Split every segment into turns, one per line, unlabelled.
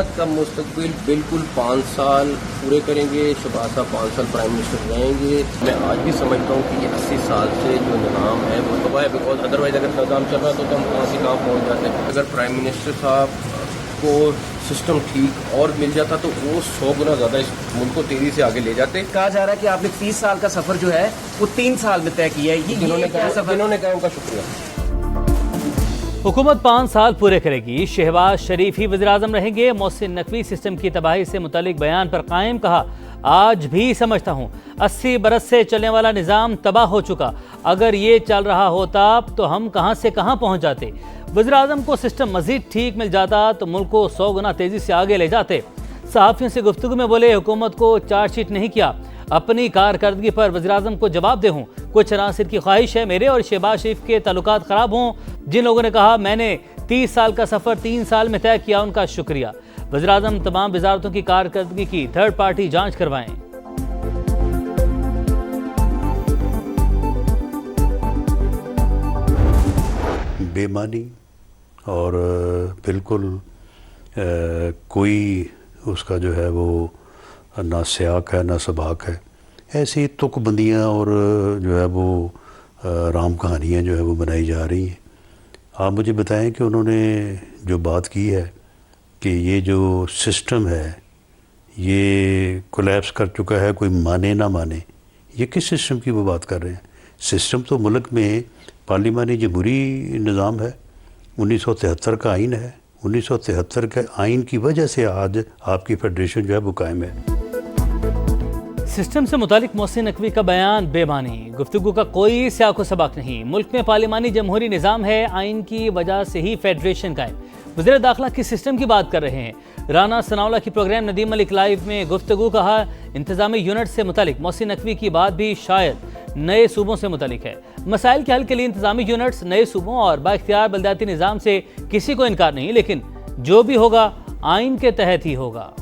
हुकूमत का मुस्तकबिल बिल्कुल 5 साल पूरे करेंगे। शहबाज साहब 5 साल प्राइम मिनिस्टर रहेंगे। मैं आज भी समझता हूँ कि ये 80 साल से जो निज़ाम है वो तबाह है, बिकॉज अदरवाइज अगर निज़ाम चल रहा तो हम कहाँ से कहाँ पहुँच जाते। अगर प्राइम मिनिस्टर साहब को सिस्टम ठीक और मिल जाता तो वो 100 गुना ज़्यादा इस मुल्क को तेज़ी से आगे ले जाते।
कहा जा रहा है कि आपने 30 साल का सफ़र जो है वो 3 साल में तय किया है।
जिन्होंने कहा उनका शुक्रिया।
हुकूमत 5 साल पूरे करेगी। शहबाज शरीफ ही वज़ीर-ए-आज़म रहेंगे। मोहसिन नकवी सिस्टम की तबाही से मुतालिक बयान पर कायम कहा, आज भी समझता हूँ 80 बरस से चलने वाला निज़ाम तबाह हो चुका। अगर ये चल रहा होता तो हम कहाँ से कहाँ पहुँच जाते। वज़ीर-ए-आज़म को सिस्टम मज़ीद ठीक मिल जाता तो मुल्क को 100 गुना तेज़ी से आगे ले जाते। सहाफ़ियों से गुफ्तगू में बोले, हुकूमत को चार्जशीट नहीं किया, अपनी कारकर्दगी पर वज़ीर-ए-आज़म को जवाब दे हूँ। कुछ अनासिर की ख्वाहिश है मेरे और शहबाज शरीफ के ताल्लुकात ख़राब हों। जिन लोगों ने कहा मैंने 30 साल का सफ़र 3 साल में तय किया, उनका शुक्रिया। वज़ीर-ए-आज़म तमाम वज़ारतों की कारकर्दगी की थर्ड पार्टी जाँच करवाएँ।
बेमानी और बिल्कुल कोई उसका जो है वो ना सियाक है ना सबाक है। ऐसी तुकबंदियाँ और जो है वो राम कहानियाँ जो है वो बनाई जा रही हैं। आप मुझे बताएं कि उन्होंने जो बात की है कि ये जो सिस्टम है ये कोलैप्स कर चुका है, कोई माने ना माने, ये किस सिस्टम की वो बात कर रहे हैं। सिस्टम तो मुल्क में पार्लिमानी जमहूरी निज़ाम है, 1973 का आइन है। 1973 के आइन की वजह से आज आपकी फेडरेशन जो है वो कायम है।
सिस्टम से मुतालिक मोहसिन नकवी का बयान बेमानी, गुफ्तगू का कोई सियाको सबक नहीं। मुल्क में पार्लिमानी जमहूरी निज़ाम है, आइन की वजह से ही फेडरेशन कायम। वज़ीर दाखिला किस सिस्टम की बात कर रहे हैं। राना सनाउल्लाह की प्रोग्राम नदीम मलिक लाइव में गुफ्तगू, कहा इंतजामी यूनिट से मुतालिक मोहसिन नकवी की बात भी शायद नए सूबों से मुतालिक है। मसाइल के हल के लिए इंतजामी यूनिट्स नए सूबों और बाइख्तियार बलदियाती निज़ाम से किसी को इनकार नहीं, लेकिन जो भी होगा आइन के तहत ही होगा।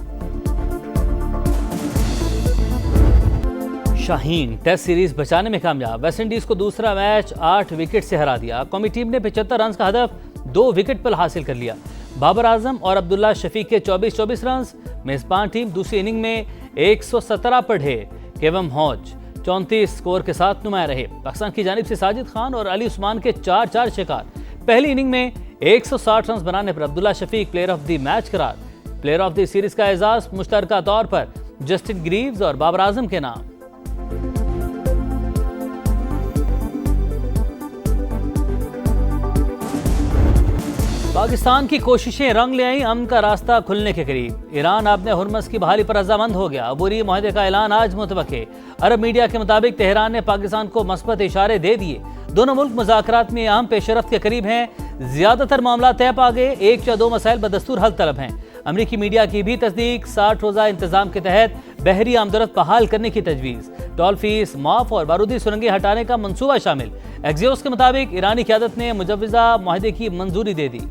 शाहीन टेस्ट सीरीज बचाने में कामयाब, वेस्टइंडीज को दूसरा मैच 8 विकेट से हरा दिया। कौमी टीम ने 75 रन का हदफ 2 विकेट पर हासिल कर लिया। बाबर आजम और अब्दुल्ला शफीक के 24-24 रन। मेजबान टीम दूसरी इनिंग में 117 पर ढेर। केवम हौज 34 स्कोर के साथ नुमाया रहे। पाकिस्तान की जानिब से साजिद खान और अली उस्मान के 4-4 शिकार। पहली इनिंग में 160 रन बनाने पर Abdullah Shafique player of the match करार। प्लेयर ऑफ द सीरीज का एजाज मुश्तरका तौर पर जस्टिन ग्रीव्स और बाबर आजम के नाम। पाकिस्तान की कोशिशें रंग ले आई, अमन का रास्ता खुलने के करीब। ईरान आपने हुर्मस की बहाली पर रजामंद हो गया। अबूरी मुआहदे का ऐलान आज मुतवक्के। अरब मीडिया के मुताबिक तेहरान ने पाकिस्तान को मस्बत इशारे दे दिए। दोनों मुल्क मुज़ाकरात में अहम पेशरफ्त के करीब हैं। ज्यादातर मामला तय पा गए। 1 या 2 मसाइल बदस्तूर हल तलब हैं। अमरीकी मीडिया की भी तस्दीक। 60 रोज़ा इंतजाम के तहत बहरी आमदरफ्त बहाल करने की तजवीज़। टोल फीस माफ और बारूदी सुरंगें हटाने का मंसूबा शामिल। एक्सियोस के मुताबिक ईरानी क़यादत ने मुजव्वज़ा मुआहदे की मंजूरी दे दी।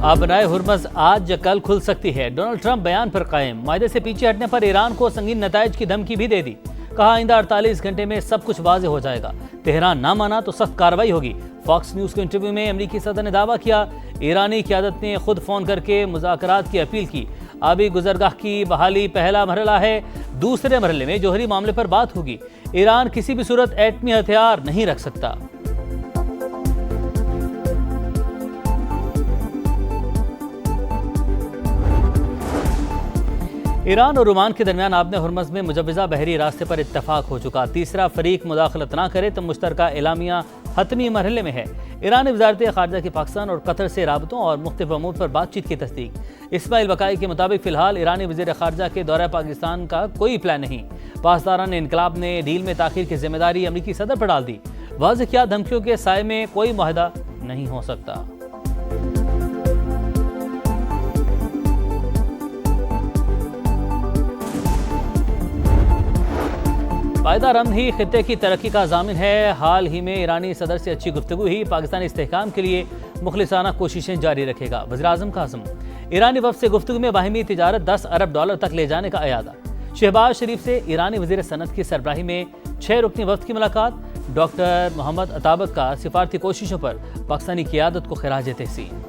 आबनाए हुर्मस आज या कल खुल सकती है। डोनाल्ड ट्रंप बयान पर कायम। मुआहदे से पीछे हटने पर ईरान को संगीन नताइज की धमकी भी दे दी। कहा आइंदा 48 घंटे में सब कुछ वाज़ेह हो जाएगा। तेहरान ना माना तो सख्त कार्रवाई होगी। फॉक्स न्यूज़ के इंटरव्यू में अमरीकी सदर ने दावा किया, ईरानी क़यादत ने खुद फ़ोन करके मुज़ाकरात की अपील की। आबी गुजरगाह की बहाली पहला मरहला है। दूसरे मरहले में जौहरी मामले पर बात होगी। ईरान किसी भी सूरत एटमी हथियार नहीं रख सकता। ईरान और ओमान के दरमियान आबने हुर्मस में मुजव्वज़ा बहरी रास्ते पर इत्तफाक हो चुका। तीसरा फरीक मुदाखलत ना करे तो मुश्तरका एलामिया हतमी मरहले में है। ईरानी वज़ारत ख़ारजा की पाकिस्तान और कतर से राबतों और मुख्तलिफ अमूर पर बातचीत की तस्दीक। इस्माइल वकाई के मुताबिक फ़िलहाल ईरानी वज़ीर ख़ारजा के दौरे पाकिस्तान का कोई प्लान नहीं। पासदारान इनकलाब ने डील में ताख़ीर की जिम्मेदारी अमरीकी सदर पर डाल दी। वाज़ेह किया, धमकियों के साए में कोई मुआहदा नहीं हो सकता। पायदार अमन ही खित्ते की तरक्की का ज़ामिन है। हाल ही में ईरानी सदर से अच्छी गुफ्तगू ही पाकिस्तानी इस्तेहकाम के लिए मुखलिसाना कोशिशें जारी रखेगा। वज़ीर-ए-आज़म का अज़्म। ईरानी वफ़द से गुफ्तगू में बाहिमी तिजारत 10 अरब डॉलर तक ले जाने का अयादा। शहबाज शरीफ से ईरानी वज़ीर सनत की सरबराही में 6 रुकनी वफ़द की मुलाकात। डॉक्टर मोहम्मद अताबक का सिफारती कोशिशों पर पाकिस्तानी क़ियादत को खिराज तहसीन।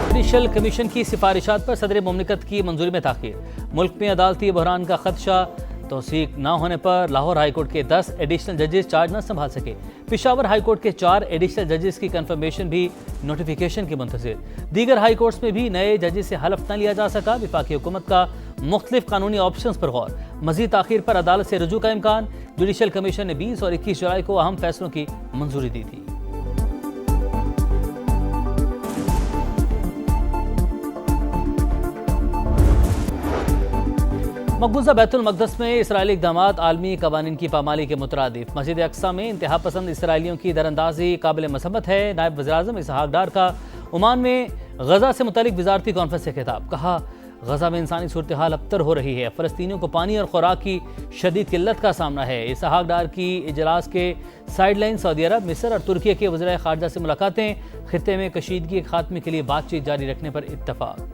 जुडिशल कमीशन की सिफारिशात पर सदर मुमलिकत की मंजूरी में ताख़ीर। मुल्क में अदालती बहरान का खदशा, तौसीक न होने पर लाहौर हाईकोर्ट के 10 एडिशनल जजेस चार्ज न संभाल सके। पेशावर हाईकोर्ट के 4 एडिशनल जजेस की कंफर्मेशन भी नोटिफिकेशन की मुंतज़िर। दीगर हाई कोर्ट्स में भी नए जजेस से हलफ न लिया जा सका। विफाकी हुकूमत का मुख्तलिफ कानूनी ऑप्शंस पर गौर। मजीद ताख़ीर पर अदालत से रुजू का इम्कान। जुडिशल कमीशन ने 20 और 21 जुलाई को अहम फैसलों की मंजूरी दी थी। मकबूजा बैतुल मक़दस में इसराइली इक़दामात आलमी कवानीन की पामाली के मुतरादिफ। मस्जिद अक्सा में इंतहा पसंद इसराइलियों की दरअंदाजी काबिल मसम्मत है। नायब वज़ीर-ए-आज़म इसहाक़ डार का ओमान में गजा से मुतालिक वज़ारती कॉन्फ्रेंस से खिताब। कहा, गजा में इंसानी सूरत हाल अबतर हो रही है। फ़लस्तीनियों को पानी और खुराक की शदीद किल्लत का सामना है। इसहाक़ डार की इजलास के साइडलाइन सऊदी अरब, मिस्र और तुर्की के वज़ीर ख़ारजा से मुलाकातें। खित्ते में कशीदगी के खात्मे के लिए बातचीत जारी रखने पर इत्तफ़ाक़।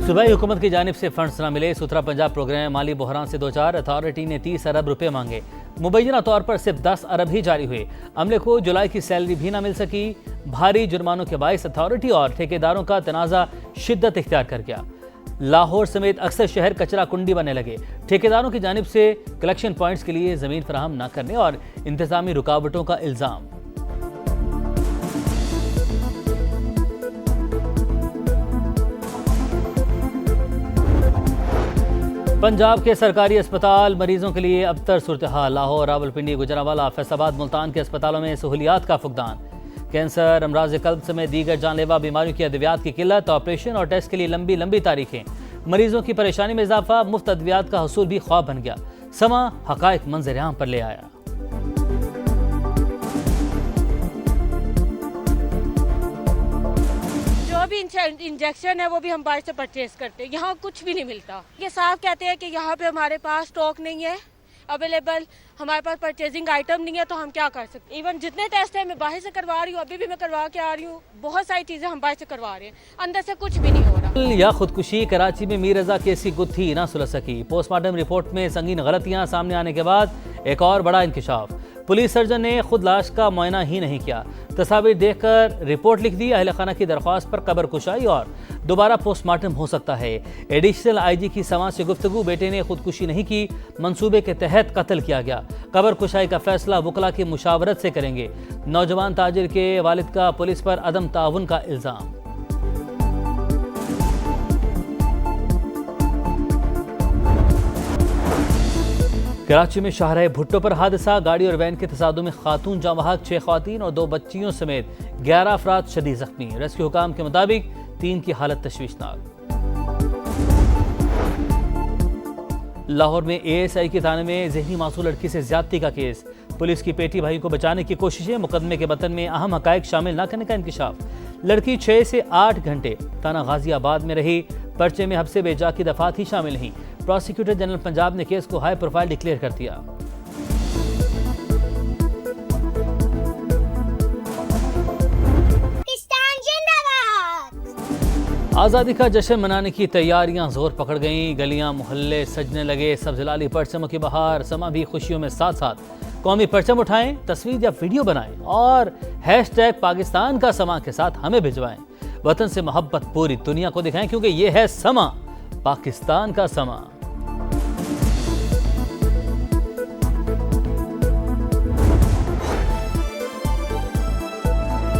सूबाई हुकूमत की जानिब से फंड्स न मिले। सुथरा पंजाब प्रोग्राम माली बहरान से दो चार। अथॉरिटी ने 30 अरब रुपए मांगे। मुबैना तौर पर सिर्फ 10 अरब ही जारी हुए। अमले को जुलाई की सैलरी भी न मिल सकी। भारी जुर्मानों के बाइस अथॉरिटी और ठेकेदारों का तनाज़ा शिद्दत इख्तियार कर गया। लाहौर समेत अक्सर शहर कचरा कुंडी बनने लगे। ठेकेदारों की जानिब से कलेक्शन पॉइंट्स के लिए ज़मीन फराहम न करने और इंतज़ामी रुकावटों का इल्ज़ाम। पंजाब के सरकारी अस्पताल मरीजों के लिए अबतर सूरत हाल। लाहौर, रावलपिंडी, गुजरांवाला, फैसलाबाद, मुल्तान के अस्पतालों में सहूलियात का फुकदान। कैंसर, अमराज कल्ब समेत दीगर जानलेवा बीमारियों की अद्वियात की किल्लत। ऑपरेशन और टेस्ट के लिए लंबी लंबी तारीखें। मरीजों की परेशानी में इजाफा। मुफ्त अद्वियात का हसूल भी ख्वाब बन गया। समा हकायक मंजर-ए-आम पर ले आया।
भी इंजेक्शन है वो भी हम बाहर से परचेज करते हैं। यहाँ कुछ भी नहीं मिलता। ये साफ कहते हैं कि यहाँ पे हमारे पास स्टॉक नहीं है अवेलेबल, हमारे पास परचेजिंग आइटम नहीं है, तो हम क्या कर सकते। इवन जितने टेस्ट है मैं बाहर से करवा रही हूँ, अभी भी मैं करवा के आ रही हूँ। बहुत सारी चीजें हम बाहर से करवा रहे हैं, अंदर से कुछ भी नहीं हो रहा।
या खुदकुशी। कराची में मीर रजा की ऐसी गुत्थी ना सुलझ सकी। पोस्टमार्टम रिपोर्ट में संगीन गलतियां सामने आने के बाद एक और बड़ा इंकशाफ। पुलिस सर्जन ने खुद लाश का मुआयना ही नहीं किया। तस्वीर देखकर रिपोर्ट लिख दी। अहल खाना की दरख्वास्त पर कब्र कुशाई और दोबारा पोस्टमार्टम हो सकता है। एडिशनल आईजी की समा से गुफ्तगू। बेटे ने खुदकुशी नहीं की, मंसूबे के तहत कत्ल किया गया। कब्र कुशाई का फैसला वकला की मुशावरत से करेंगे। नौजवान ताजिर के वालिद का पुलिस पर अदम ताउन का इल्जाम। कराची में शाहराह भुट्टो पर हादसा। गाड़ी और वैन के तसादुम में खातून जांवाहक 6 ख़वातीन और 2 बच्चियों समेत 11 अफराद शदीद जख्मी। रेस्क्यू हुकाम के मुताबिक 3 की हालत तशवीशनाक। लाहौर में ASI के थाने में जहनी मासूम लड़की से ज्यादती का केस। पुलिस की पेटी भाई को बचाने की कोशिशें। मुकदमे के बतन में अहम हकायक शामिल न करने का इंकशाफ। लड़की 6 से 8 घंटे थाना गाजियाबाद में रही। पर्चे में हब्से बेजा की दफात ही शामिल नहीं। प्रोसिक्यूटर जनरल पंजाब ने केस को हाई प्रोफाइल डिक्लेयर कर दिया। आज़ादी का जश्न मनाने की तैयारियां जोर पकड़ गईं। गलियां मोहल्ले सजने लगे। सब्ज़लाली परचमों की बहार। समा भी खुशियों में साथ साथ कौमी परचम उठाएं, तस्वीर या वीडियो बनाएं और हैशटैग पाकिस्तान का समा के साथ हमें भिजवाएं। वतन से मोहब्बत पूरी दुनिया को दिखाएं, क्योंकि ये है समा, पाकिस्तान का समा।